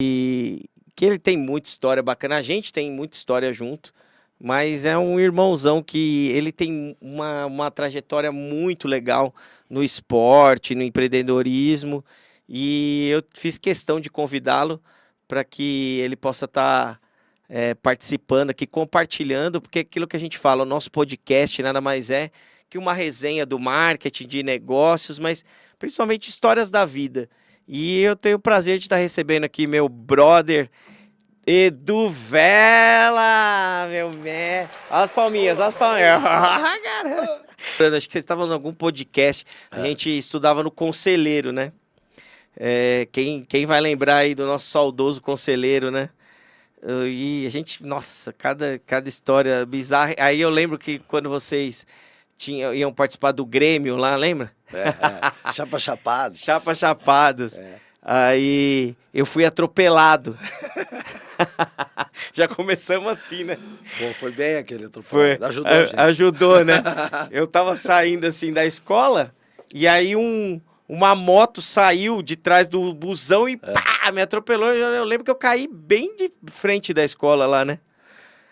E que ele tem muita história bacana. A gente tem muita história junto, mas é um irmãozão que ele tem uma trajetória muito legal no esporte, no empreendedorismo. E eu fiz questão de convidá-lo para que ele possa estar participando aqui, compartilhando, porque aquilo que a gente fala, o nosso podcast nada mais é que uma resenha do marketing, de negócios, mas principalmente histórias da vida. E eu tenho o prazer de estar recebendo aqui meu brother Edu Vela, meu mestre. Olha as palminhas, olha as palminhas. Caramba. Acho que vocês estavam em algum podcast, a gente estudava no Conselheiro, né? Quem vai lembrar aí do nosso saudoso Conselheiro, né? E a gente, nossa, cada história bizarra. Aí eu lembro que quando vocês iam participar do Grêmio lá, lembra? Chapa Chapados. Chapa Chapados. Aí eu fui atropelado. Já começamos assim, né? Pô, foi bem aquele atropelado. Ajudou, gente. Ajudou, né? Eu tava saindo assim da escola e aí uma moto saiu de trás do busão e pá, me atropelou. Eu lembro que eu caí bem de frente da escola lá, né?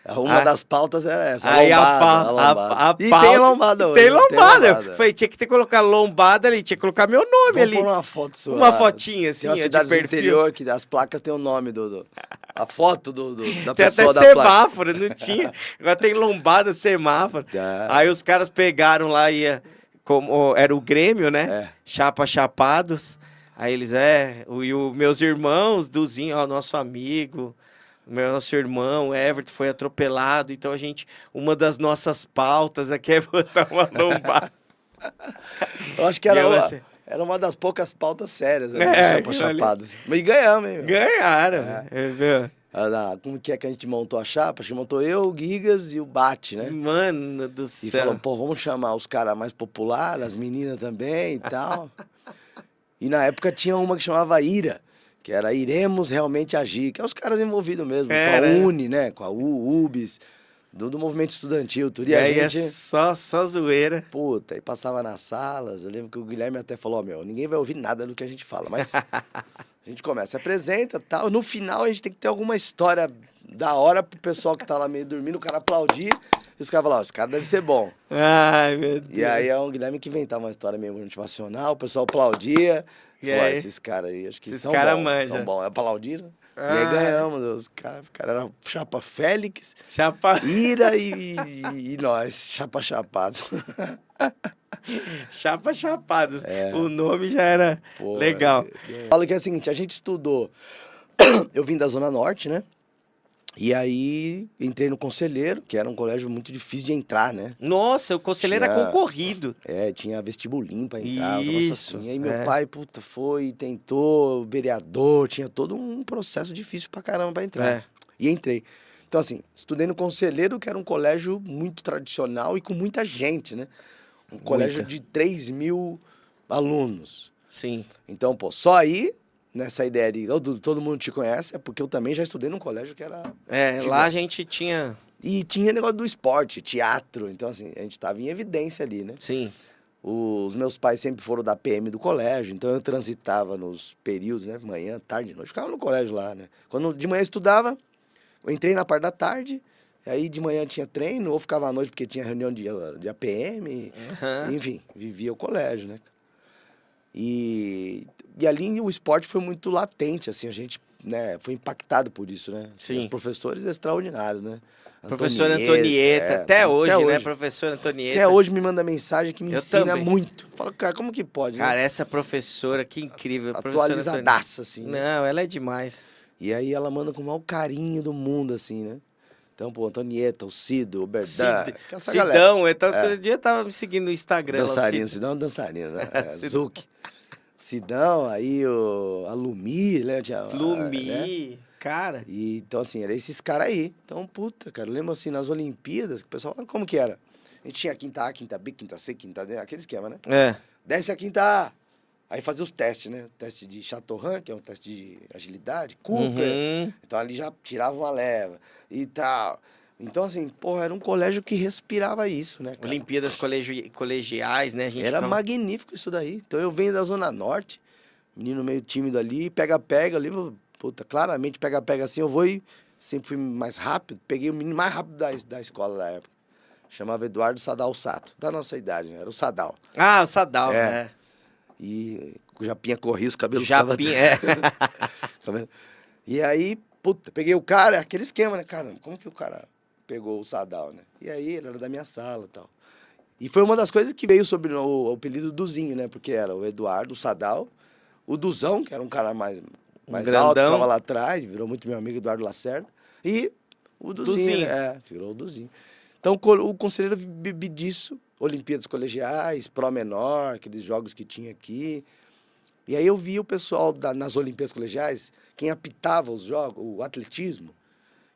Uma das pautas era essa, aí lombada. E tem lombada hoje. Tem lombada. Eu falei, tinha que ter colocado lombada ali, tinha que colocar meu nome ali. Vamos pôr uma foto sua. Uma fotinha assim, tem uma cidade de perfil. Do interior que as placas tem o nome a foto da tem pessoa da placa. Tem até semáforo, não tinha. Agora tem lombada, semáforo. Aí os caras pegaram lá, como era o Grêmio, né? Chapa Chapados. Aí eles, e os meus irmãos, Duzinho, ó, nosso amigo... Nosso irmão, Everton, foi atropelado. Então, uma das nossas pautas aqui é botar uma lombada. Eu acho que era uma das poucas pautas sérias ali, Chapa Chapados. Mas ganhamos, hein? Ganharam. Como que a gente montou a chapa? A gente montou eu, o Gigas e o Bate, né? Mano do céu. E falou, pô, vamos chamar os caras mais populares, as meninas também e tal. E na época tinha uma que chamava Ira. Que era Iremos Realmente Agir, que é os caras envolvidos mesmo, com a Uni, né? Com a UBS, do movimento estudantil, tudo. E a gente... só zoeira. Puta, e passava nas salas. Eu lembro que o Guilherme até falou, ninguém vai ouvir nada do que a gente fala, mas a gente começa, se apresenta e tal. No final a gente tem que ter alguma história da hora pro pessoal que tá lá meio dormindo, o cara aplaudir. E os caras falam, esse cara deve ser bom. Ai, meu Deus. E aí é o Guilherme que inventava uma história meio motivacional, o pessoal aplaudia. Esses caras aí, acho que esses são bons. São bons. Aplaudiram. E aí ganhamos. Os caras eram Chapa Félix, Ira e nós, Chapa Chapados. Chapa Chapados. O nome já era legal. Falo que é o seguinte, a gente estudou... Eu vim da Zona Norte, né? E aí, entrei no Conselheiro, que era um colégio muito difícil de entrar, né? Nossa, o Conselheiro era concorrido. Tinha vestibulinho pra entrar. Isso. Assim. E aí meu pai, foi, tentou, vereador, tinha todo um processo difícil pra caramba pra entrar. E entrei. Então, assim, estudei no Conselheiro, que era um colégio muito tradicional e com muita gente, né? Um colégio de 3 mil alunos. Sim. Então, só aí... Nessa ideia de todo mundo te conhece, é porque eu também já estudei num colégio que era... lá a gente tinha... E tinha negócio do esporte, teatro, então assim, a gente tava em evidência ali, né? Sim. Os meus pais sempre foram da PM do colégio, então eu transitava nos períodos, né? Manhã, tarde, noite, ficava no colégio lá, né? Quando de manhã eu estudava, eu entrei na parte da tarde, aí de manhã tinha treino, ou ficava à noite porque tinha reunião de APM, enfim, vivia o colégio, né? E ali o esporte foi muito latente, assim, a gente, né, foi impactado por isso, né? Sim. Os professores extraordinários, né? Professora Antonieta, até hoje, né? Professora Antonieta. Até hoje me manda mensagem que me ensina muito. Fala, cara, como que pode? Cara, essa professora, que incrível. Atualizadaça, assim. Né? Não, ela é demais. E aí ela manda com o maior carinho do mundo, assim, né? Então, Antonieta, o Cido, o Berdan. Sidão, todo dia tava me seguindo no Instagram. Dançarino, Sidão é um dançarino, né? Zuc. Sidão, aí a Lumi, né? Lumi, né? Cara. E, então, assim, eram esses caras aí. Então, puta, cara, eu lembro assim, nas Olimpíadas, que o pessoal, como que era? A gente tinha quinta A, quinta B, quinta C, quinta D, aquele esquema, né? Desce a quinta A. Aí fazia os testes, né? Teste de Chateaubriand, que é um teste de agilidade, Cooper. Então ali já tirava uma leva e tal. Então, assim, era um colégio que respirava isso, né, cara? Olimpíadas colegiais, né? Era magnífico isso daí. Então eu venho da Zona Norte, menino meio tímido ali, pega ali, puta, claramente, pega-pega assim, eu vou e sempre fui mais rápido. Peguei o menino mais rápido da escola da época. Chamava Eduardo Sadal Sato, da nossa idade, né? Era o Sadal. Ah, o Sadal, É. né? E o Japinha corria, os cabelos Japinha, é. Tá vendo? E aí, puta, peguei o cara, aquele esquema, né, cara? Como que o cara pegou o Sadal, né? E aí, ele era da minha sala e tal. E foi uma das coisas que veio sobre o apelido Duzinho, né? Porque era o Eduardo, o Sadal, o Duzão, que era um cara mais alto, grandão. ficava lá atrás, virou muito meu amigo Eduardo Lacerda. E o Duzinho, Duzinho. né? É, virou o Duzinho. Então, o conselheiro vive disso, Olimpíadas Colegiais, Pro Menor, aqueles jogos que tinha aqui. E aí eu vi o pessoal nas Olimpíadas Colegiais, quem apitava os jogos, o atletismo,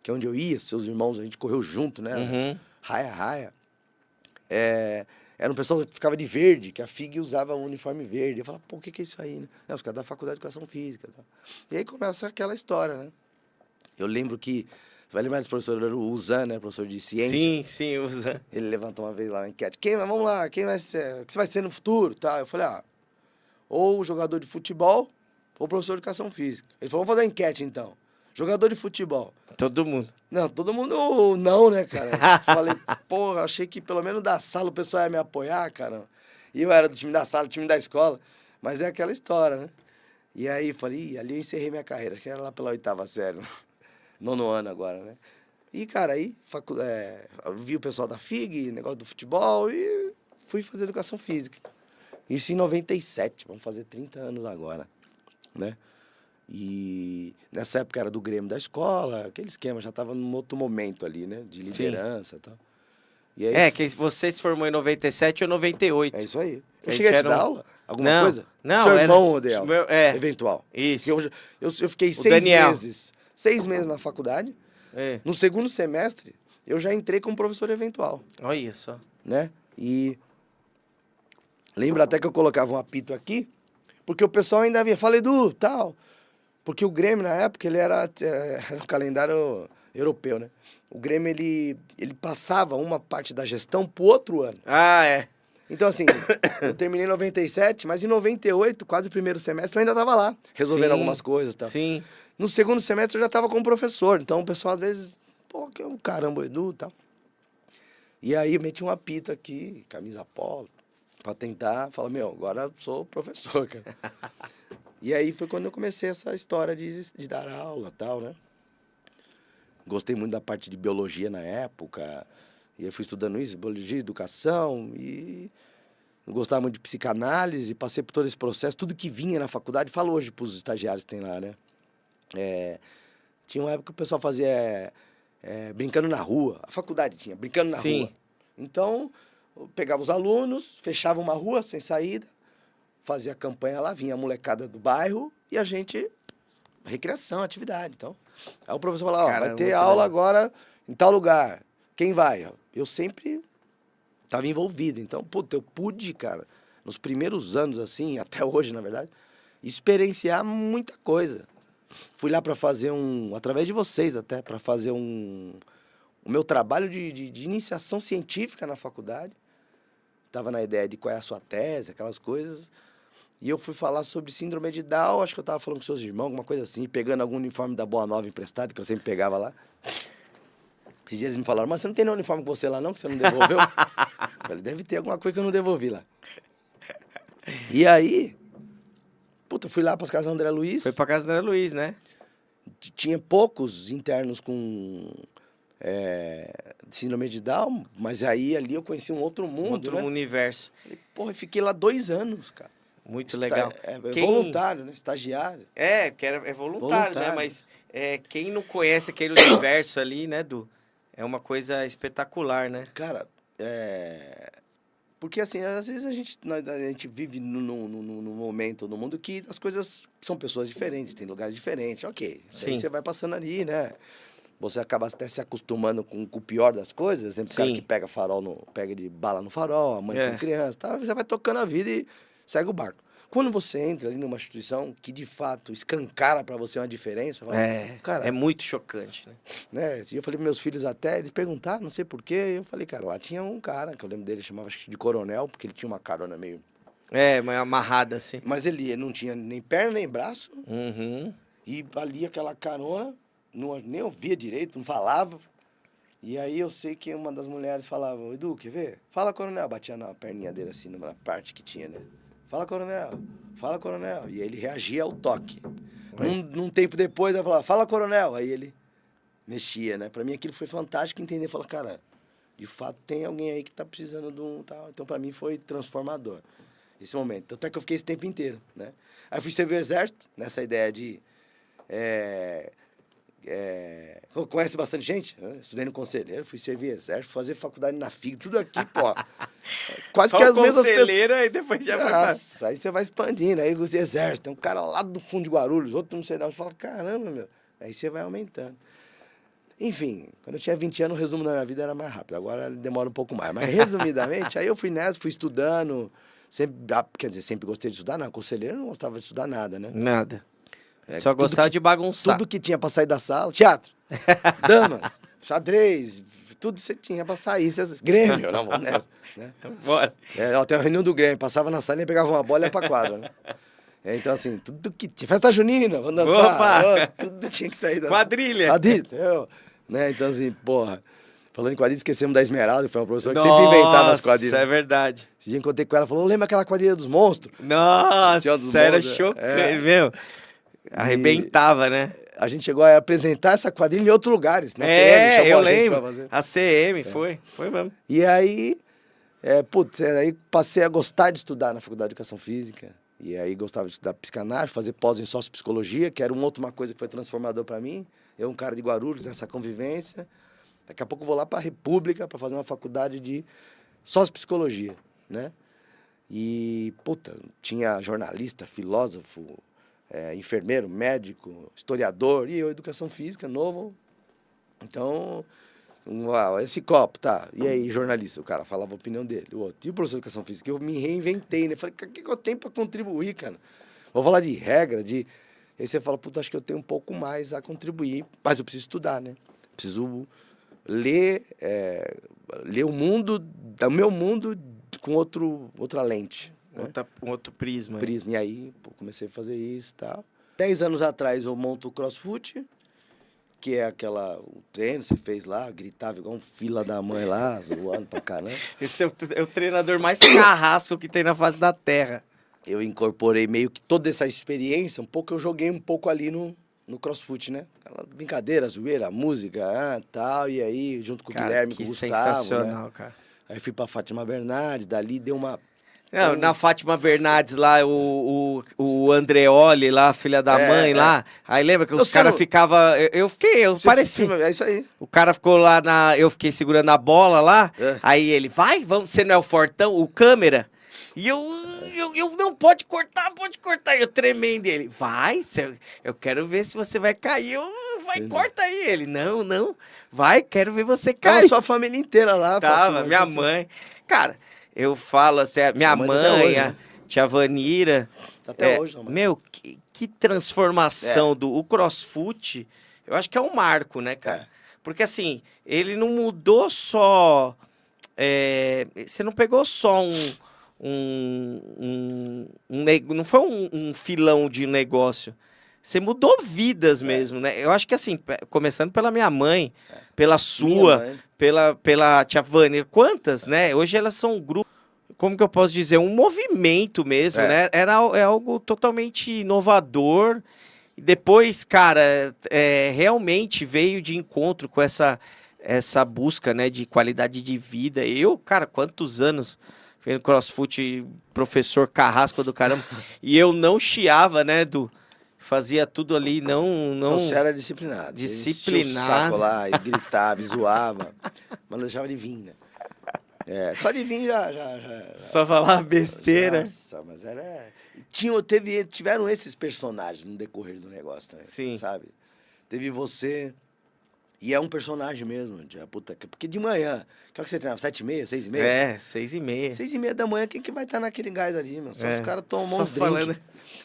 que é onde eu ia, seus irmãos, a gente correu junto, né? Uhum. Raia. Era um pessoal que ficava de verde, que a FIG usava o uniforme verde. Eu falava, pô, o que é isso aí, né? Não, os caras da Faculdade de Educação Física. Tá? E aí começa aquela história, né? Eu lembro que, você vai lembrar desse professor, era o Uzan, né? Professor de ciência. Sim, usa. Ele levantou uma vez lá uma enquete. Vamos lá, quem vai ser, o que você vai ser no futuro? Tá? Eu falei, ou jogador de futebol ou professor de educação física. Ele falou, vamos fazer a enquete então. Jogador de futebol. Todo mundo. Não, todo mundo não, né, cara? Falei, porra, achei que pelo menos da sala o pessoal ia me apoiar, cara. E eu era do time da sala, do time da escola. Mas é aquela história, né? E aí, falei, ali eu encerrei minha carreira. Acho que era lá pela 8ª série. 9º ano agora, né? E, cara, aí eu vi o pessoal da FIG, negócio do futebol, e fui fazer educação física. Isso em 97, vamos fazer 30 anos agora, né? E nessa época era do Grêmio da escola, aquele esquema, já estava num outro momento ali, né? De liderança e tal. E aí, Que você se formou em 97 ou 98. é isso aí. Eu A cheguei a gente te dar era aula? Alguma Não, coisa? não, Seu era- irmão, Odel, É. eventual. Isso. Eu fiquei O 6 Daniel. meses. 6 meses na faculdade. É. No segundo semestre, eu já entrei como professor eventual, Olha só. né? E lembro até que eu colocava um apito aqui, porque o pessoal ainda vinha, fala, Edu, tal. Porque o Grêmio, na época, ele era um calendário europeu, né? O Grêmio, ele passava uma parte da gestão pro outro ano. Ah, é. Então, assim, eu terminei em 97, mas em 98, quase o primeiro semestre, eu ainda estava lá, resolvendo Sim, algumas coisas e tal. Sim. No segundo semestre, eu já estava como professor. Então, o pessoal, às vezes, pô, que é um caramba, Edu e tal. E aí, eu meti um apito aqui, camisa polo, pra tentar falar, meu, agora eu sou professor, cara. E aí foi quando eu comecei essa história de dar aula e tal, né? Gostei muito da parte de biologia na época. E eu fui estudando isso, biologia, educação. E eu gostava muito de psicanálise. Passei por todo esse processo. Tudo que vinha na faculdade, falo hoje pros estagiários que tem lá, né? Tinha uma época que o pessoal fazia brincando na rua. A faculdade tinha, brincando na Sim. rua. Então, eu pegava os alunos, fechava uma rua sem saída, fazia campanha lá, vinha a molecada do bairro e a gente... Recreação, atividade, então. Aí o professor falava, Cara, vai ter muito aula legal. agora em tal lugar. Quem vai? Eu sempre estava envolvido. Então, puta, eu pude, cara, nos primeiros anos, assim, até hoje, na verdade, experienciar muita coisa. Fui lá para fazer através de vocês até, para fazer o meu trabalho de iniciação científica na faculdade. Estava na ideia de qual é a sua tese, aquelas coisas. E eu fui falar sobre síndrome de Down, acho que eu tava falando com seus irmãos, alguma coisa assim, pegando algum uniforme da Boa Nova emprestado, que eu sempre pegava lá. Esses dias eles me falaram, mas você não tem nenhum uniforme com você lá não, que você não devolveu? Eu falei, deve ter alguma coisa que eu não devolvi lá. E aí, puta, fui lá para as casas do André Luiz. Foi pra casa da Ana Luiz, né? Tinha poucos internos com síndrome de Down, mas aí ali eu conheci um outro mundo, Outro né? universo. E, porra, eu fiquei lá 2 anos, cara. Muito legal. Voluntário, né? Estagiário. Que é voluntário, né? Voluntário. Mas quem não conhece aquele universo ali, né, Du? É uma coisa espetacular, né? Cara, porque assim, às vezes a gente vive num momento no mundo que as coisas são pessoas diferentes, tem lugares diferentes, ok. Isso aí Sim. você vai passando ali, né? Você acaba até se acostumando com o pior das coisas, né? O cara Sim. que pega pega de bala no farol, a mãe com criança, tá? Você vai tocando a vida e segue o barco. Quando você entra ali numa instituição que de fato escancara pra você uma diferença, fala, cara, É muito chocante, né? né? Eu falei pros meus filhos até, eles perguntaram, não sei porquê, eu falei, cara, lá tinha um cara, que eu lembro dele, chamava acho que de coronel, porque ele tinha uma carona meio... Mas amarrada assim. Mas ele não tinha nem perna nem braço, Uhum. E ali aquela carona, nem ouvia direito, não falava. E aí eu sei que uma das mulheres falava, "Ô, Edu, quer ver? Fala, coronel." Batia na perninha dele, assim, numa parte que tinha, né? Fala, coronel. Fala, coronel. E aí ele reagia ao toque. Num tempo depois, ela falava, fala, coronel. Aí ele mexia, né? Pra mim aquilo foi fantástico entender. Falar, cara, de fato tem alguém aí que tá precisando de um tal. Então pra mim foi transformador esse momento. Tanto é que eu fiquei esse tempo inteiro, né? Aí fui servir o exército, nessa ideia de... conhece bastante gente, né? Estudei no Conselheiro, fui servir exército, fazer faculdade na FIG, tudo aqui, pô. Quase Só que as mesmas Conselheiro e depois já vai Nossa, aí você vai expandindo, aí os exércitos, tem um cara lá do fundo de Guarulhos, outro não sei de onde, fala, caramba, meu. Aí você vai aumentando. Enfim, quando eu tinha 20 anos, o resumo da minha vida era mais rápido, agora demora um pouco mais. Mas resumidamente, aí eu fui nessa, fui estudando, sempre, quer dizer, sempre gostei de estudar, não, Conselheiro não gostava de estudar nada, né? Nada. Só gostava de bagunçar. Tudo que tinha pra sair da sala, teatro, damas, xadrez, tudo você tinha pra sair. Grêmio, não, vamos nessa. Né? Bora. Tem uma reunião do Grêmio, passava na sala e pegava uma bola e ia pra quadra, né? Então, assim, tudo que tinha. Festa junina, vamos dançar. Tudo tinha que sair da Quadrilha. Quadrilha, né? Então, assim, porra. Falando em quadrilha, esquecemos da Esmeralda, que foi uma professora que sempre inventava as quadrilhas. Nossa, é verdade. Esse dia encontrei com ela, falou, lembra aquela quadrilha dos monstros? Nossa, era chocante, meu. Arrebentava, né? A gente chegou a apresentar essa quadrilha em outros lugares. Na CM, eu a gente lembro. pra fazer. A CM, foi mesmo. E aí, aí passei a gostar de estudar na Faculdade de Educação Física. E aí gostava de estudar psicanálise, fazer pós em sociopsicologia, que era uma coisa que foi transformador para mim. Eu, um cara de Guarulhos, nessa convivência. Daqui a pouco eu vou lá para a República para fazer uma faculdade de sociopsicologia, né? E, puta, tinha jornalista, filósofo, enfermeiro, médico, historiador, e eu, educação física, novo. Então, uau, esse copo, tá. E aí, jornalista, o cara falava a opinião dele. O outro, e o professor de educação física? Eu me reinventei, né? Falei, o que eu tenho para contribuir, cara? Vou falar de regra, Aí você fala, puta, acho que eu tenho um pouco mais a contribuir, mas eu preciso estudar, né? Preciso ler o mundo, o meu mundo com outra lente. Um outro prisma. E aí, pô, comecei a fazer isso e tal. 10 anos atrás eu monto o CrossFit, que é o treino que você fez lá, gritava igual um fila da mãe lá, zoando pra caramba. Esse é o treinador mais carrasco que tem na face da Terra. Eu incorporei meio que toda essa experiência, eu joguei um pouco ali no CrossFit, né? Aquela brincadeira, zoeira, música, tal, e aí, junto com o Guilherme, com o Gustavo, sensacional, né? cara. Aí fui pra Fátima Bernardes, dali deu uma... Não, na Fátima Bernardes lá, o Andreoli lá, filha da mãe lá. Aí lembra que os caras ficavam... Eu pareci. É isso aí. O cara ficou lá eu fiquei segurando a bola lá. Aí ele, você não é o fortão, o câmera? E eu não, pode cortar. Eu tremendo ele, eu quero ver se você vai cair. Corta aí. Ele, não, quero ver você cair. Tava sua família inteira lá. Tava, minha mãe. Cara, eu falo assim, minha mãe, hoje, né? Tia Vanira. Até hoje, mãe. Meu, que transformação o CrossFit, eu acho que é um marco, né, cara? Porque assim, ele não mudou só... você não pegou só não foi um filão de negócio. Você mudou vidas mesmo, né? Eu acho que assim, começando pela minha mãe, pela sua, pela tia Vânia, quantas, né? Hoje elas são um grupo, como que eu posso dizer? Um movimento mesmo, né? É algo totalmente inovador. E depois, cara, realmente veio de encontro com essa busca, né, de qualidade de vida. Eu, cara, quantos anos... Fazendo CrossFit, professor carrasco do caramba. E eu não chiava, né, fazia tudo ali, não... Você era disciplinado. Disciplinado. O saco lá, e gritava, e zoava. Mas não deixava de vir, né? Só de vir já... Só falar besteira. Nossa, mas era... Tiveram esses personagens no decorrer do negócio também. Sim. Sabe? Teve você... E é um personagem mesmo, porque de manhã, que hora que você treinava? 7h30, 6h30? 6h30. 6h30 da manhã, quem que vai estar naquele gás ali, meu? Só os caras tomam uns falando... drinks,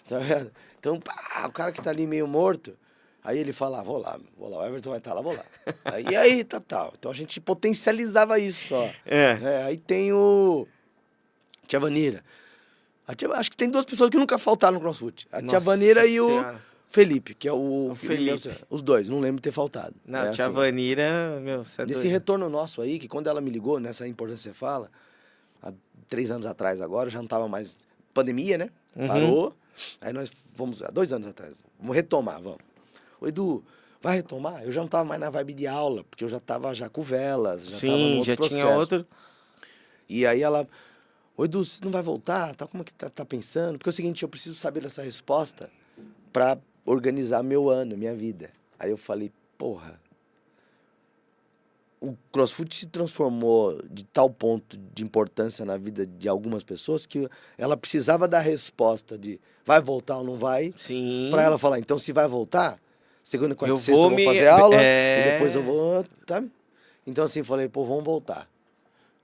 tá vendo? Então, o cara que tá ali meio morto, aí ele fala, vou lá, o Everton vai estar lá, vou lá. Aí, tal. Então a gente potencializava isso só. Aí tem Tia Vanira. Acho que tem duas pessoas que nunca faltaram no CrossFit. A Tia Vanira e Felipe, que é o Felipe. Os dois, não lembro de ter faltado. Não, É tia assim. Vanira, meu, você é Nesse doido. retorno nosso aí, que quando ela me ligou, nessa importância que você fala, há 3 anos atrás agora, já não tava mais... Pandemia, né? Uhum. Parou. Aí nós fomos, há 2 anos atrás, vamos retomar, vamos. Ô, Edu, vai retomar? Eu já não tava mais na vibe de aula, porque eu já tava já com velas, já tava no Sim, outro já processo. tinha outro. E aí ela, ô Edu, você não vai voltar? Tá, como é que tá pensando? Porque é o seguinte, eu preciso saber dessa resposta pra organizar meu ano, minha vida. Aí eu falei, porra, o CrossFit se transformou de tal ponto de importância na vida de algumas pessoas que ela precisava da resposta de vai voltar ou não vai, Sim. pra ela falar, então se vai voltar, segunda, quarta Eu e sexta eu vou vou me- fazer aula é. e depois eu vou, sabe? Então assim, falei, pô, vamos voltar.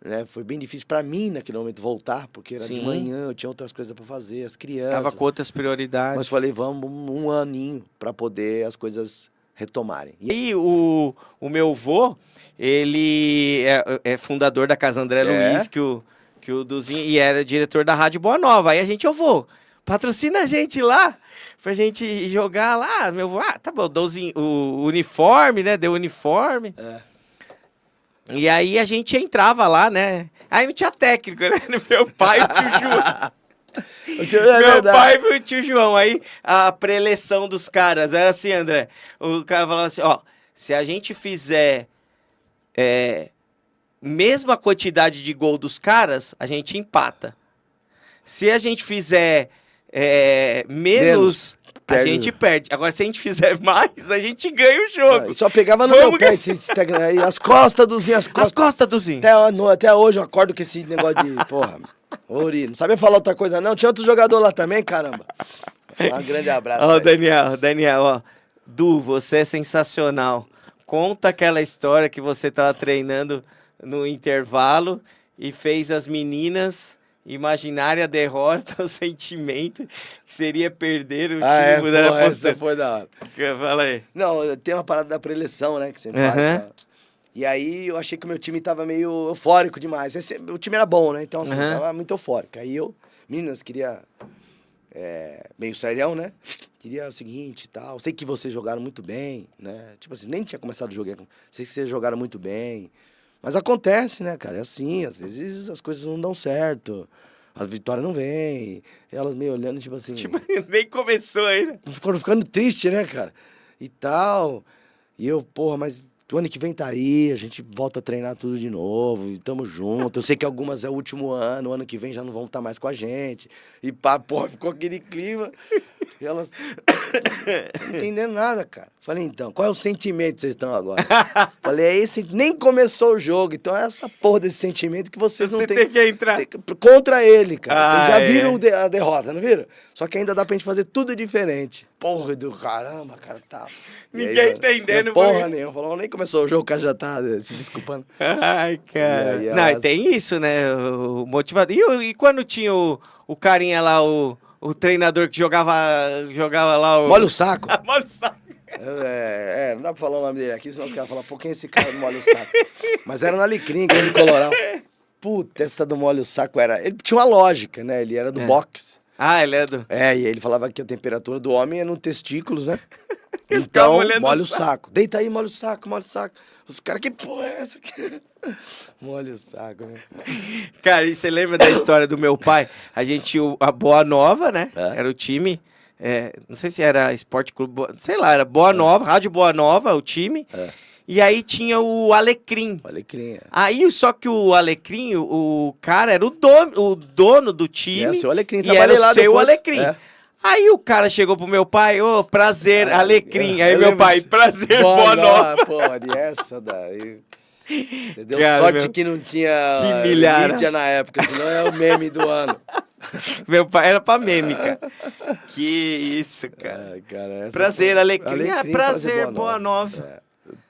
Né? Foi bem difícil pra mim naquele momento voltar, porque era de Sim. manhã, eu tinha outras coisas pra fazer, as crianças. Tava com outras prioridades. Mas falei, vamos um aninho pra poder as coisas retomarem. E aí, o meu vô, ele é fundador da Casa André É? Luiz, que o Duzinho, e era diretor da Rádio Boa Nova. Aí a gente, eu vou, patrocina a gente lá, pra gente jogar lá. Meu vô, tá bom, o uniforme, né, deu o uniforme. É. E aí a gente entrava lá, né, aí não tinha técnico, né, meu pai e o tio João. É Meu verdade. pai e o tio João. Aí a preleção dos caras era assim, André. O cara falava assim, ó, se a gente fizer mesma quantidade de gol dos caras, a gente empata. Se a gente fizer menos, a perde. gente perde. Agora, se a gente fizer mais, a gente ganha o jogo. Só pegava no Vamos meu pé ganhar. esse técnico aí, as costas dozinho, as As costas. costas do Zinho. Até hoje eu acordo com esse negócio de, porra, Ori, não sabia falar outra coisa não, tinha outro jogador lá também, caramba. Um grande abraço Ó, aí. Daniel, ó. Du, você é sensacional. Conta aquela história que você tava treinando no intervalo e fez as meninas imaginarem a derrota, o sentimento que seria perder o time mudando a porra, postura. essa foi da hora. Fala aí. Não, tem uma parada da preleção, né, que você Aham. faz. Tá? E aí eu achei que o meu time tava meio eufórico demais. O time era bom, né? Então, assim, Aham. tava muito eufórico. Aí meninas, queria meio serião, né? Queria o seguinte e tal. Sei que vocês jogaram muito bem, né? Tipo assim, nem tinha começado a jogar. Sei que vocês jogaram muito bem. Mas acontece, né, cara? É assim, às vezes as coisas não dão certo. A vitória não vem. E elas meio olhando, tipo assim... Tipo, nem começou ainda. Foram ficando triste, né, cara? E tal. E eu, porra, mas o ano que vem tá aí, a gente volta a treinar tudo de novo, e tamo junto. Eu sei que algumas é o último ano, o ano que vem já não vão estar mais com a gente. E pá, porra, ficou aquele clima. E elas não entendendo nada, cara. Falei, então, qual é o sentimento que vocês estão agora? Falei, é esse, nem começou o jogo, então é essa porra desse sentimento que vocês Você não têm. tem que entrar. Contra ele, cara. Vocês já é. viram a derrota, não viram? Só que ainda dá pra gente fazer tudo diferente. Porra do caramba, cara, tá. E Ninguém aí, entendendo, não, porra porque- nenhuma. Falou, nem começou o jogo, o cara já tá se desculpando. Ai, cara. E aí Não, elas- tem isso, né? O motivador. E quando tinha o carinha lá, o treinador que jogava lá o. Molha o saco. Molha o saco. Não dá pra falar o nome dele aqui, senão os caras falam, pô, quem é esse cara do molha o saco? Mas era no Alecrim, grande Coloral. Puta, essa do molha o saco era... Ele tinha uma lógica, né? Ele era do boxe. Ah, ele é do. E ele falava que a temperatura do homem é no testículos, né? Ele ficava Então, molhando molha o o saco. Deita aí, molha o saco, molha o saco. Os caras, que porra é essa aqui? Molha o saco, né? Cara, e você lembra da história do meu pai? A gente tinha a Boa Nova, né? É. Era o time. Não sei se era Esporte Clube, sei lá, era Boa Nova, Rádio Boa Nova, o time. É. E aí tinha o Alecrim. O Alecrim, Aí, só que o Alecrim, o cara era o dono do time. o seu Alecrim. E era Trabalhei o lá seu depois. Alecrim. É. Aí o cara chegou pro meu pai, ô, prazer, Alecrim. Aí eu meu lembro pai, disso. prazer, Boa Nova. Pô, e essa daí... Você deu Cara, sorte meu, que não tinha que milhara. mídia na época, senão é o meme do ano. Meu pai era pra meme, cara. Que isso, cara. Ai, cara, essa Prazer, foi- Alecrim. Prazer, Boa Nova.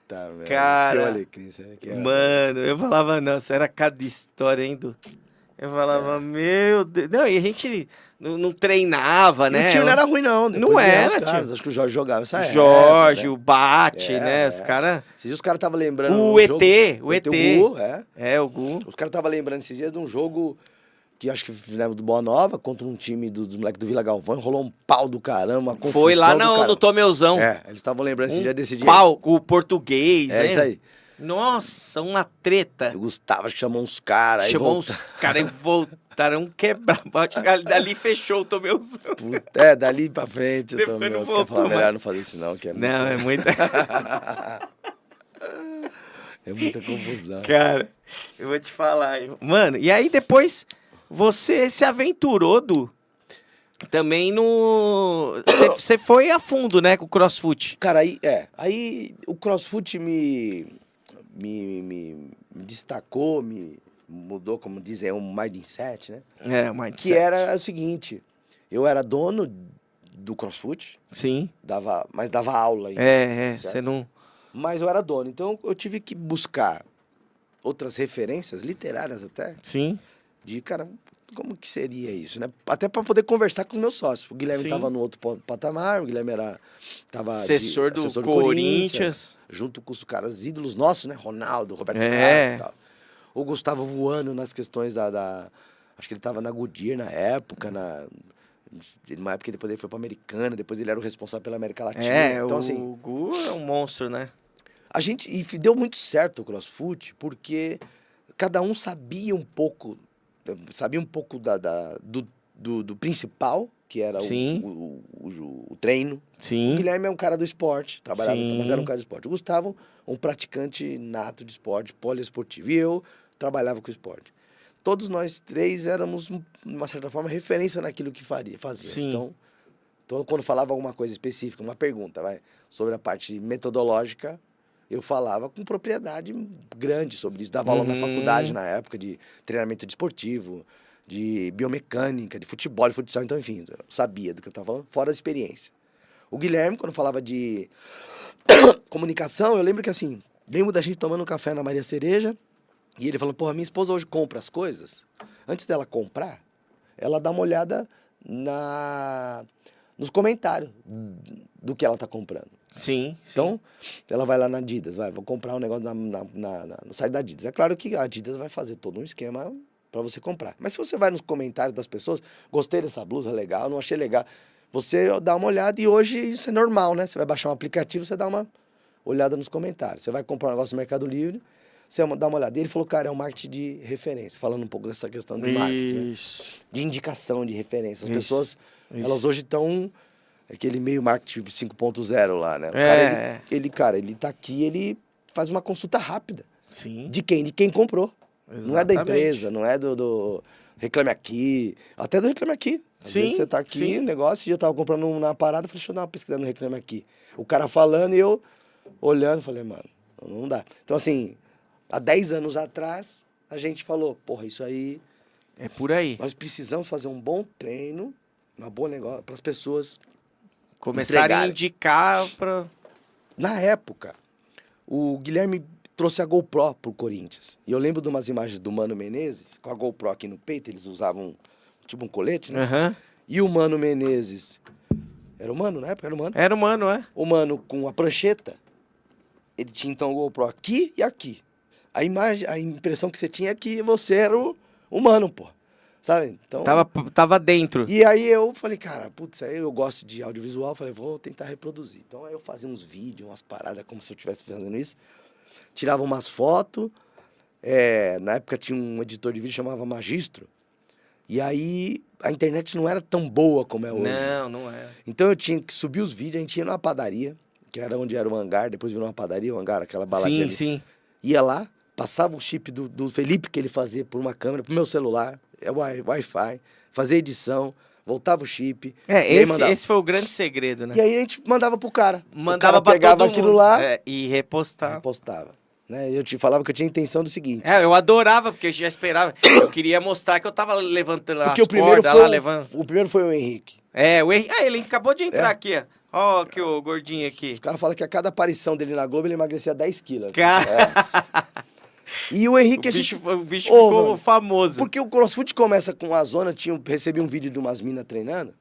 Tá, meu. Cara, Seu Alecrim, isso aqui é- Mano, eu falava, nossa, era cada história, hein, Du? Eu falava, meu Deus. Não, e a gente não treinava, E né? o time não era ruim, não. Não Depois vieram era, os caras. tio. Acho que o Jorge jogava essa O época, Jorge, né? o Bate, né? Os É. caras. Esses dias os caras estavam lembrando... O um ET, jogo- o ET. O Gu, é. É, o Gu. Os caras estavam lembrando esses dias de um jogo que acho que fizemos do Boa Nova, contra um time dos moleques do Vila Galvão, rolou um pau do caramba, uma confusão Foi lá do caramba. no Tomeuzão. É, eles estavam lembrando esse dia desse dia. Pau, o português, É isso aí. Nossa, uma treta. O Gustavo acho que chamou uns caras. Chamou uns caras e voltaram quebrar. Dali fechou o Tomeuzão. É, dali pra frente. Depois eu não tô voltou melhor mais. não fazer isso não, que é Não, é muita... é muita confusão. Cara, eu vou te falar. Mano, e aí depois você se aventurou, também no... Você foi a fundo, né, com o CrossFit. Cara, aí o CrossFit me destacou, me mudou, como dizem, um mindset, né? É, mas... Que era o seguinte, eu era dono do CrossFit, Sim. mas dava aula ainda. Você não... Mas eu era dono, então eu tive que buscar outras referências, literárias até, Sim. de, cara, como que seria isso, né? Até para poder conversar com os meus sócios. O Guilherme Sim. estava no outro patamar, o Guilherme tava Assessor do Corinthians. Junto com os caras ídolos nossos, né? Ronaldo, Roberto Carlos e tal. O Gustavo voando nas questões acho que ele estava na Goodyear na época, numa época depois ele foi para Americana, depois ele era o responsável pela América Latina. Então, assim, o Gu é um monstro, né? e deu muito certo o CrossFit, porque cada um sabia um pouco do principal, que era o treino. Sim. O Guilherme é um cara do esporte, trabalhava, Sim. mas era um cara do esporte. O Gustavo, um praticante nato de esporte, poliesportivo. E eu trabalhava com esporte. Todos nós três éramos, de uma certa forma, referência naquilo que fazia. Sim. Então, quando falava alguma coisa específica, uma pergunta, sobre a parte metodológica, eu falava com propriedade grande sobre isso. Dava aula na faculdade na época de treinamento desportivo, de biomecânica, de futebol e futsal. Então, enfim, eu sabia do que eu estava falando, fora a experiência. O Guilherme, quando falava de comunicação, eu lembro que, assim, lembro da gente tomando um café na Maria Cereja e ele falando, porra, minha esposa hoje compra as coisas. Antes dela comprar, ela dá uma olhada nos comentários do que ela tá comprando. Sim. Então, ela vai lá na Adidas, vou comprar um negócio no site da Adidas. É claro que a Adidas vai fazer todo um esquema para você comprar. Mas se você vai nos comentários das pessoas, gostei dessa blusa, legal, não achei legal, você dá uma olhada e hoje isso é normal, né? Você vai baixar um aplicativo, você dá uma olhada nos comentários. Você vai comprar um negócio no Mercado Livre, você dá uma olhada. E ele falou, cara, é um marketing de referência, falando um pouco dessa questão de marketing, né? De indicação, de referência. As pessoas, elas hoje estão... aquele meio marketing 5.0 lá, né? O cara, ele tá aqui, ele faz uma consulta rápida. Sim. De quem? De quem comprou. Exatamente. Não é da empresa, não é do Reclame Aqui. Até do Reclame Aqui. Às vezes você tá aqui, negócio, e eu tava comprando na parada, falei, deixa eu dar uma pesquisada no Reclame Aqui. O cara falando e eu olhando, falei, mano, não dá. Então, assim, há 10 anos atrás, a gente falou, porra, isso aí... é por aí. Nós precisamos fazer um bom treino, um bom negócio, para as pessoas... começarem a indicar pra... Na época, o Guilherme trouxe a GoPro pro Corinthians. E eu lembro de umas imagens do Mano Menezes, com a GoPro aqui no peito, eles usavam tipo um colete, né? Uhum. E o Mano Menezes... Era o Mano, na época? Era o Mano? Era o Mano, é? O Mano com a prancheta, ele tinha então o GoPro aqui e aqui. A impressão que você tinha é que você era o Mano, pô. Sabe? Então... Tava dentro. E aí eu falei, cara, putz, aí eu gosto de audiovisual, falei, vou tentar reproduzir. Então aí eu fazia uns vídeos, umas paradas, como se eu estivesse fazendo isso. Tirava umas fotos. Na época tinha um editor de vídeo que chamava Magistro. E aí a internet não era tão boa como é hoje. Não é. Então eu tinha que subir os vídeos, a gente ia numa padaria, que era onde era o hangar, depois virou uma padaria, o hangar, aquela baladinha ali. Sim. Ia lá, passava o chip do Felipe que ele fazia por uma câmera, pro meu celular, Wi-Fi, fazia edição, voltava o chip. Esse foi o grande segredo, né? E aí a gente mandava pro cara. Mandava o cara pegava todo aquilo mundo. lá E repostava. Repostava. Né? Eu te falava que eu tinha a intenção do seguinte. Eu adorava, porque eu já esperava. Eu queria mostrar que eu tava levantando porque as cordas lá, levando. O primeiro foi o Henrique. Ele acabou de entrar aqui, ó. Ó, que o gordinho aqui. Os caras falam que a cada aparição dele na Globo ele emagrecia 10 quilos. E o Henrique... O bicho ficou mano, famoso. Porque o CrossFit começa com a zona, recebi um vídeo de umas minas treinando,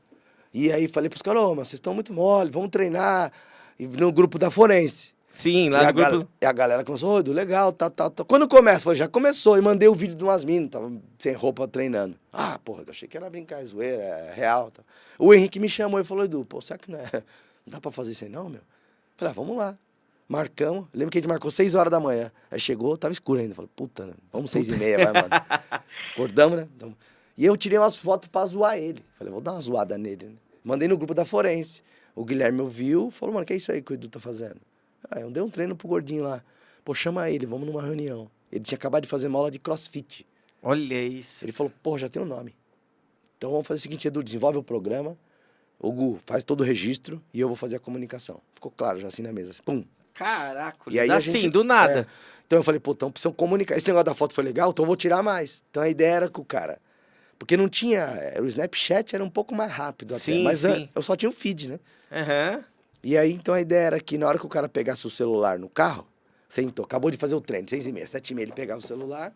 e aí falei pros caras, mas vocês estão muito mole, vamos treinar no grupo da Forense. Sim, lá no grupo. E a galera começou, ô, Edu, legal, tá. Quando começa? Eu falei, já começou. E mandei o vídeo de umas minas, tava sem roupa treinando. Ah, porra, eu achei que era brincar, zoeira, é real. Tá. O Henrique me chamou e falou, Edu, pô, será que não dá pra fazer isso aí não, meu? Eu falei, vamos lá. Marcamos. Lembro que a gente marcou 6 horas da manhã. Aí chegou, tava escuro ainda. Falei, puta, né? Vamos 6h30, vai, mano. Acordamos, né? Então... E eu tirei umas fotos pra zoar ele. Falei, vou dar uma zoada nele, né? Mandei no grupo da Forense. O Guilherme ouviu, falou, mano, que é isso aí que o Edu tá fazendo? Ah, eu dei um treino pro gordinho lá. Pô, chama ele, vamos numa reunião. Ele tinha acabado de fazer uma aula de crossfit. Olha isso. Ele falou, pô, já tem um nome. Então vamos fazer o seguinte, Edu, desenvolve o programa, o Gu faz todo o registro e eu vou fazer a comunicação. Ficou claro, já assim na mesa. Assim, pum. Caraca, e aí assim, do nada. Então eu falei, pô, então precisam comunicar. Esse negócio da foto foi legal, então eu vou tirar mais. Então a ideia era que o cara... Porque não tinha... O Snapchat era um pouco mais rápido até. Sim, mas sim. eu só tinha o feed, né? Aham. E aí, então, a ideia era que na hora que o cara pegasse o celular no carro, sentou, acabou de fazer o treino, 6h30, 7h30, ele pegava o celular,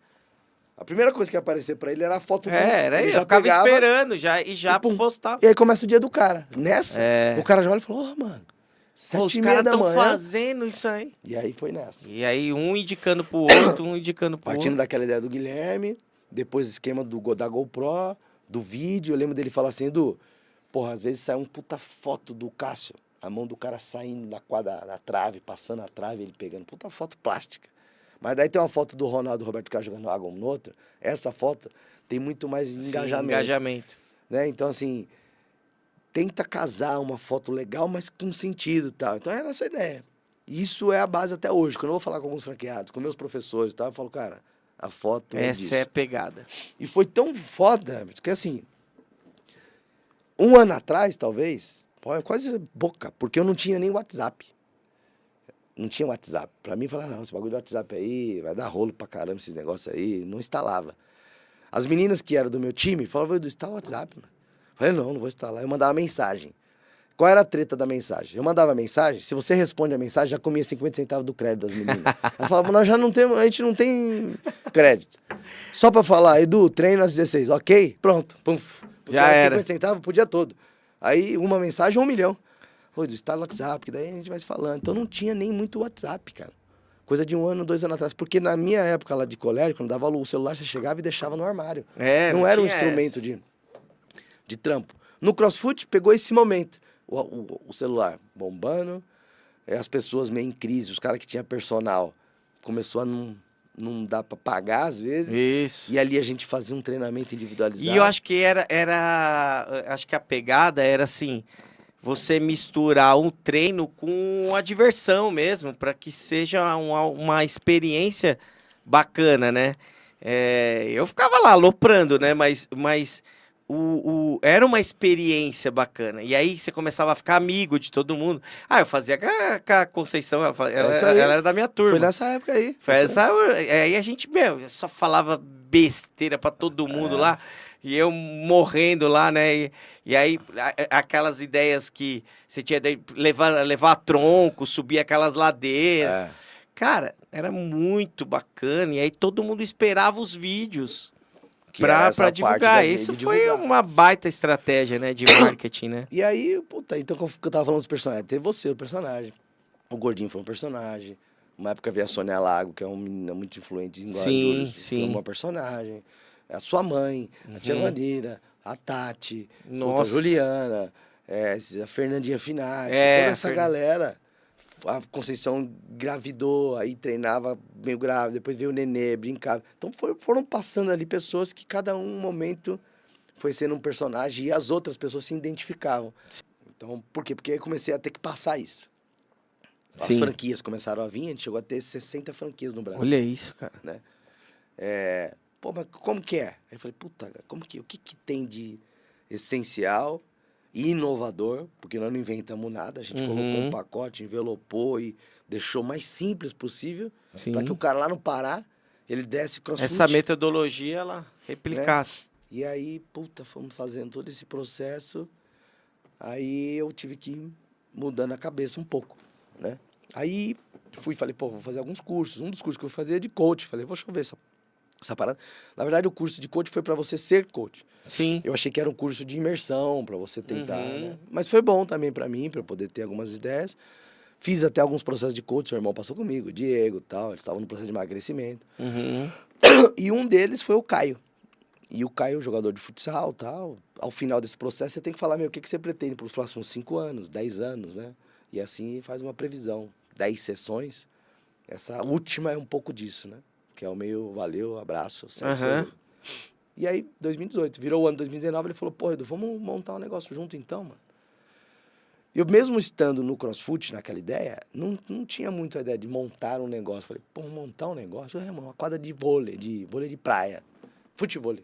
a primeira coisa que ia aparecer pra ele era a foto do... Era ele isso, já eu ficava pegava, esperando já, e já pum. postava. E aí começa o dia do cara. Nessa, É. o cara já olha e fala, ô, mano, Pô, os 7h30 caras da estão manhã. fazendo isso aí. E aí foi nessa. E aí, um indicando pro outro, um indicando pro Partindo outro. daquela ideia do Guilherme, depois o esquema da GoPro, do vídeo, eu lembro dele falar assim, Edu, porra, às vezes sai um puta foto do Cássio, a mão do cara saindo da quadra, na trave, passando a trave, ele pegando, puta foto plástica. Mas daí tem uma foto do Ronaldo Roberto Carlos jogando água um no outro, essa foto tem muito mais engajamento. Engajamento. Né? Então, assim, tenta casar uma foto legal, mas com sentido e tal. Então era essa a ideia. Isso é a base até hoje. Quando eu vou falar com alguns franqueados, com meus professores e tal, eu falo, cara, a foto é disso. Essa é a pegada. E foi tão foda, porque assim, um ano atrás, talvez, quase boca, porque eu não tinha nem WhatsApp. Não tinha WhatsApp. Pra mim, falar, não, esse bagulho do WhatsApp aí, vai dar rolo pra caramba esses negócios aí. Não instalava. As meninas que eram do meu time falavam, Edu, instala o WhatsApp, mano. Eu falei, não vai instalar. Eu mandava mensagem. Qual era a treta da mensagem? Eu mandava a mensagem, se você responde a mensagem, já comia 50 centavos do crédito das meninas. Ela falava, nós já não temos, a gente não tem crédito. Só pra falar, Edu, treino às 16, ok? Pronto. Pum. Já era. 50 centavos pro dia todo. Aí, uma mensagem, 1 milhão. Pô, Edu, instala o WhatsApp, que daí a gente vai se falando. Então não tinha nem muito WhatsApp, cara. Coisa de 1 ano, 2 anos atrás. Porque na minha época lá de colégio, quando dava o celular, você chegava e deixava no armário. Não era um instrumento de trampo. No CrossFit, pegou esse momento. O celular bombando, as pessoas meio em crise, os caras que tinham personal, começou a não dar pra pagar às vezes. Isso. E ali a gente fazia um treinamento individualizado. E eu acho que acho que a pegada era assim, você misturar um treino com a diversão mesmo, para que seja uma experiência bacana, né? Eu ficava lá aloprando, né? Mas era uma experiência bacana. E aí você começava a ficar amigo de todo mundo. Ah, eu fazia com a Conceição, ela era da minha turma. Foi nessa época aí. Aí a gente, só falava besteira pra todo mundo lá. E eu morrendo lá, né? E aí, aquelas ideias que você tinha de levar tronco, subir aquelas ladeiras. Cara, era muito bacana. E aí todo mundo esperava os vídeos pra divulgar. Isso foi uma baita estratégia, né, de marketing, né? E aí, puta, então que eu tava falando dos personagens, teve você, o personagem, o Gordinho foi um personagem, uma época veio a Sônia Lago, que é uma menina muito influente em Guarulhos, foi uma personagem, a sua mãe, a Tia Vanira, a Tati, a Juliana, a Fernandinha Finati, toda essa galera. A Conceição engravidou, aí treinava meio grávida, depois veio o nenê, brincava. Então foram passando ali pessoas que cada um momento foi sendo um personagem e as outras pessoas se identificavam. Então, por quê? Porque eu comecei a ter que passar isso. As franquias começaram a vir, a gente chegou a ter 60 franquias no Brasil. Olha isso, cara. Né? Pô, mas como que é? Aí eu falei, puta, o que tem de essencial e inovador, porque nós não inventamos nada, a gente colocou um pacote, envelopou e deixou o mais simples possível, para que o cara lá no Pará, ele desse CrossFit. Essa metodologia, ela replicasse. Né? E aí, puta, fomos fazendo todo esse processo, aí eu tive que ir mudando a cabeça um pouco, né? Aí falei, pô, vou fazer alguns cursos. Um dos cursos que eu fazia é de coach. Falei, deixa eu ver essa parada. Na verdade, o curso de coach foi para você ser coach. Sim. Eu achei que era um curso de imersão para você tentar, né? Mas foi bom também para mim, para eu poder ter algumas ideias. Fiz até alguns processos de coach, seu irmão passou comigo, o Diego e tal, eles estavam no processo de emagrecimento. Uhum. E um deles foi o Caio. E o Caio, jogador de futsal e tal, ao final desse processo você tem que falar, meu, o que você pretende para os próximos 5 anos, 10 anos, né? E assim faz uma previsão. 10 sessões. Essa última é um pouco disso, né? Que é o meio, valeu, abraço, certo? E aí, 2018, virou o ano 2019, ele falou, pô, Edu, vamos montar um negócio junto então, mano. Eu mesmo estando no CrossFit, naquela ideia, não tinha muito a ideia de montar um negócio. Falei, pô, montar um negócio? É, mano, uma quadra de vôlei de praia, futevôlei.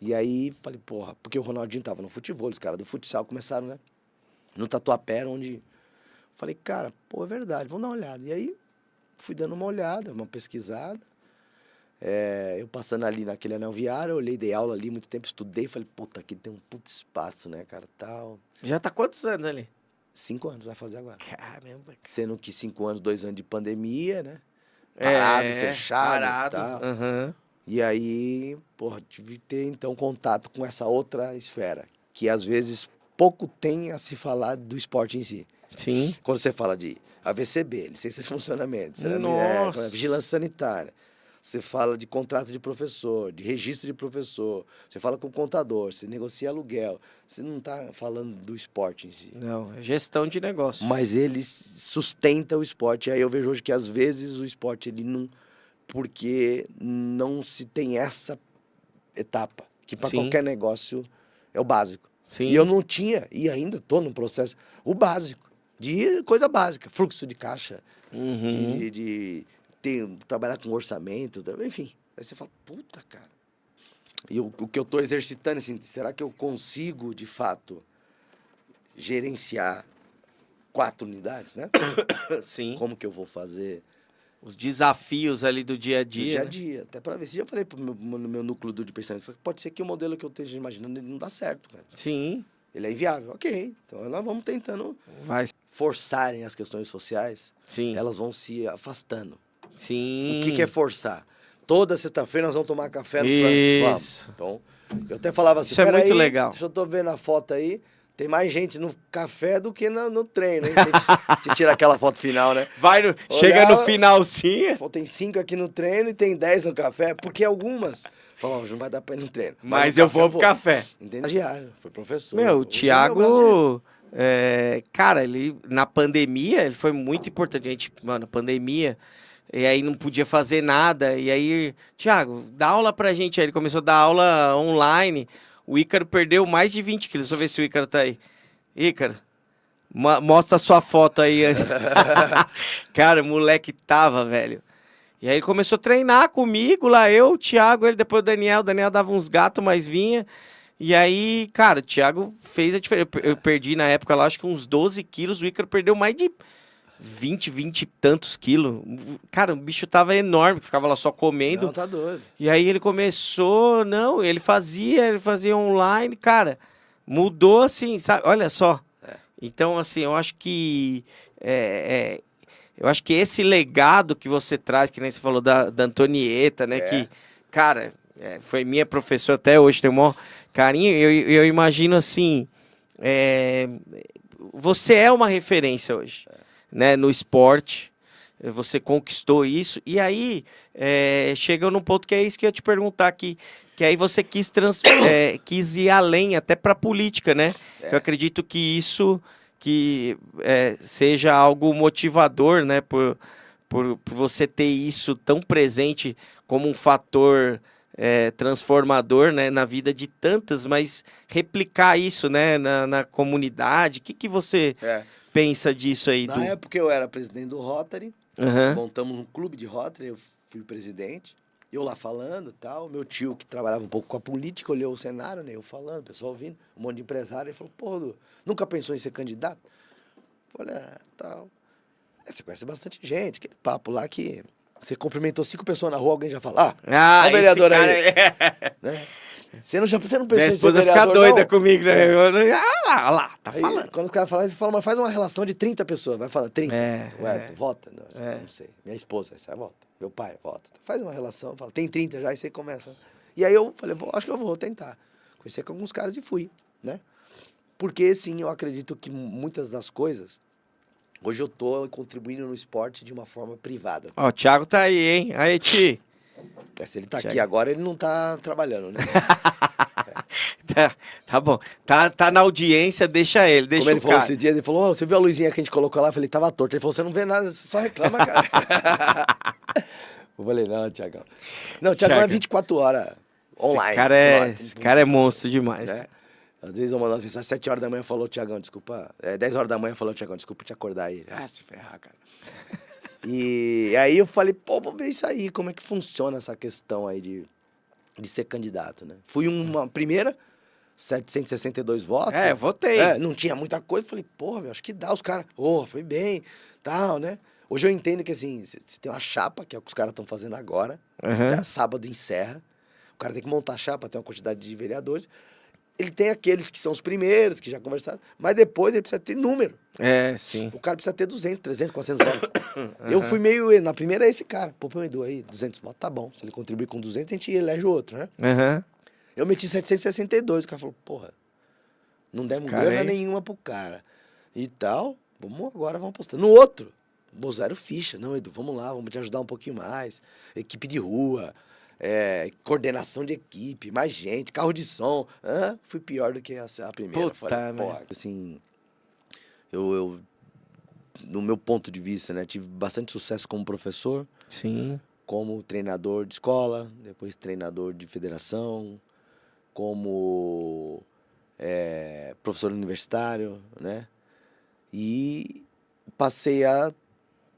E aí, falei, porra, porque o Ronaldinho tava no futevôlei, os caras do futsal começaram, né? No Tatuapé, onde... Falei, cara, pô, é verdade, vamos dar uma olhada. E aí, fui dando uma olhada, uma pesquisada. Eu passando ali naquele anel viário, eu olhei, dei aula ali muito tempo, estudei, falei, puta, aqui tem um puto espaço, né, cara, tal. Já tá quantos anos ali? 5 anos vai fazer agora. Caramba. Sendo que 5 anos, 2 anos de pandemia, né? Parado, fechado, parado. tal. Uhum. E aí, porra, tive que ter, então, contato com essa outra esfera, que às vezes pouco tem a se falar do esporte em si. Sim. Quando você fala de AVCB, licença de funcionamento, Nossa. vigilância sanitária, você fala de contrato de professor, de registro de professor, você fala com o contador, você negocia aluguel, você não está falando do esporte em si. Não, é gestão de negócio. Mas ele sustenta o esporte. Aí eu vejo hoje que às vezes o esporte ele não... Porque não se tem essa etapa, que para qualquer negócio é o básico. Sim. E eu não tinha, e ainda estou no processo, o básico, de coisa básica, fluxo de caixa, de trabalhar com orçamento, enfim. Aí você fala, puta, cara. E o que eu estou exercitando, assim, será que eu consigo, de fato, gerenciar 4 unidades, né? Sim. Como que eu vou fazer? Os desafios ali do dia a dia. Do dia a dia. Até para ver. Se eu falei no meu núcleo de pensamento, pode ser que o modelo que eu esteja imaginando ele não dá certo, cara. Sim. Ele é inviável. Ok. Então nós vamos tentando forçarem as questões sociais. Sim. Elas vão se afastando. Sim. O que é forçar? Toda sexta-feira nós vamos tomar café no Isso. Então, eu até falava assim, isso é muito aí, legal. Deixa eu tô vendo a foto aí. Tem mais gente no café do que no treino, hein? A gente tira aquela foto final, né? Chega no finalzinho. Pô, tem 5 aqui no treino e tem 10 no café, porque algumas falam, não vai dar pra ir no treino. Mas eu vou pro café. Entendeu? Estagiário, foi professor. Meu, o Thiago, cara, ele na pandemia, ele foi muito importante. A gente, mano, pandemia, e aí não podia fazer nada. E aí, Thiago, dá aula pra gente. Aí ele começou a dar aula online. O Ícaro perdeu mais de 20 quilos. Deixa eu ver se o Ícaro tá aí. Ícaro, mostra a sua foto aí. Cara, o moleque tava, velho. E aí ele começou a treinar comigo lá, eu, o Thiago, ele, depois o Daniel. O Daniel dava uns gatos, mas vinha. E aí, cara, o Thiago fez a diferença. Eu perdi na época lá, acho que uns 12 quilos. O Ícaro perdeu mais de 20 e tantos quilos. Cara, o bicho tava enorme, ficava lá só comendo. Não, tá doido. E aí ele começou, ele fazia online, cara, mudou assim, sabe? Olha só. Então, assim, eu acho que esse legado que você traz, que nem você falou da Antonieta, né? Que, cara, foi minha professora até hoje, tem um maior carinho. Eu imagino assim, você é uma referência hoje. Né, no esporte, você conquistou isso, e aí chega num ponto que é isso que eu ia te perguntar aqui, que aí você quis ir além, até para a política, né? Eu acredito que isso seja algo motivador, né? Por você ter isso tão presente como um fator transformador, né, na vida de tantas, mas replicar isso, né, na comunidade. O que você... pensa disso aí? Na época eu era presidente do Rotary, montamos um clube de Rotary, eu fui presidente, eu lá falando e tal, meu tio que trabalhava um pouco com a política, olhou o cenário, né, eu falando, o pessoal ouvindo, um monte de empresário, ele falou, pô, Edu, nunca pensou em ser candidato? Eu falei, tal. Você conhece bastante gente, aquele papo lá que você cumprimentou 5 pessoas na rua, alguém já fala, o vereador aí. Né? Você não pensou em ser vereador, minha esposa fica doida comigo, né? Olha lá, tá aí, falando. Quando os caras falam, você fala, mas faz uma relação de 30 pessoas. Vai falar, 30? Vota? Não sei. Minha esposa, aí você vota. Meu pai, vota. Faz uma relação, fala, tem 30 já, e você começa. E aí eu falei, acho que eu vou tentar. Conversei com alguns caras e fui, né? Porque, sim, eu acredito que muitas das coisas Hoje eu tô contribuindo no esporte de uma forma privada. Ó, o Thiago tá aí, hein? Aí, Ti. Se ele tá Thiago. aqui agora, ele não tá trabalhando, né? Tá bom. Tá na audiência, deixa ele, deixa Como ele o falou cara. esse dia, ele falou, você viu a luzinha que a gente colocou lá? Eu falei, tava torto. Ele falou, você não vê nada, você só reclama, cara. Eu falei, não, Thiagão. Não, o Thiagão é 24 horas online. Esse cara é monstro demais, né? cara. Às vezes eu mando umas mensagens, 7 horas da manhã, falou, Thiagão, desculpa. 10 horas da manhã, falou, Thiagão, desculpa te acordar aí. Se ferrar, cara. E aí eu falei, pô, vou ver isso aí, como é que funciona essa questão aí de ser candidato, né? Fui uma primeira, 762 votos. Votei. Não tinha muita coisa, falei, porra, meu, acho que dá, os caras, foi bem, tal, né? Hoje eu entendo que, assim, você tem uma chapa, que é o que os caras estão fazendo agora, já sábado encerra, o cara tem que montar a chapa, tem uma quantidade de vereadores, ele tem aqueles que são os primeiros, que já conversaram, mas depois ele precisa ter número. Sim. O cara precisa ter 200, 300, 400 votos. Eu fui na primeira é esse cara, pô, põe o Edu aí, 200 votos, tá bom, se ele contribuir com 200, a gente elege o outro, né? Eu meti 762, o cara falou, porra, não demos grana nenhuma pro cara. E tal, vamos apostar. No outro, zero ficha. Não, Edu, vamos lá, vamos te ajudar um pouquinho mais. Equipe de rua, coordenação de equipe, mais gente, carro de som. Fui pior do que a primeira. Puta, porra, assim, eu, no meu ponto de vista, né, tive bastante sucesso como professor. Sim. Como treinador de escola, depois treinador de federação, como professor universitário, né? E passei a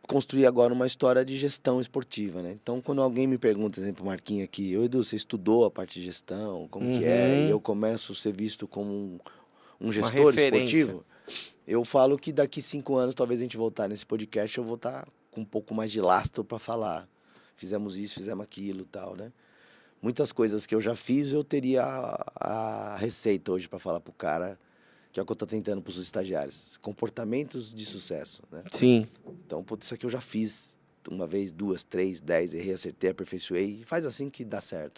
construir agora uma história de gestão esportiva, né? Então, quando alguém me pergunta, por exemplo, o Marquinhos aqui, Edu, você estudou a parte de gestão, como que é? E eu começo a ser visto como um gestor esportivo, eu falo que daqui 5 anos, talvez a gente voltar nesse podcast, eu vou estar com um pouco mais de lastro para falar. Fizemos isso, fizemos aquilo e tal, né? Muitas coisas que eu já fiz, eu teria a receita hoje para falar pro cara, que é o que eu tô tentando pros estagiários. Comportamentos de sucesso, né? Sim. Então, isso aqui eu já fiz uma vez, 2, 3, 10, errei, acertei, aperfeiçoei. Faz assim que dá certo.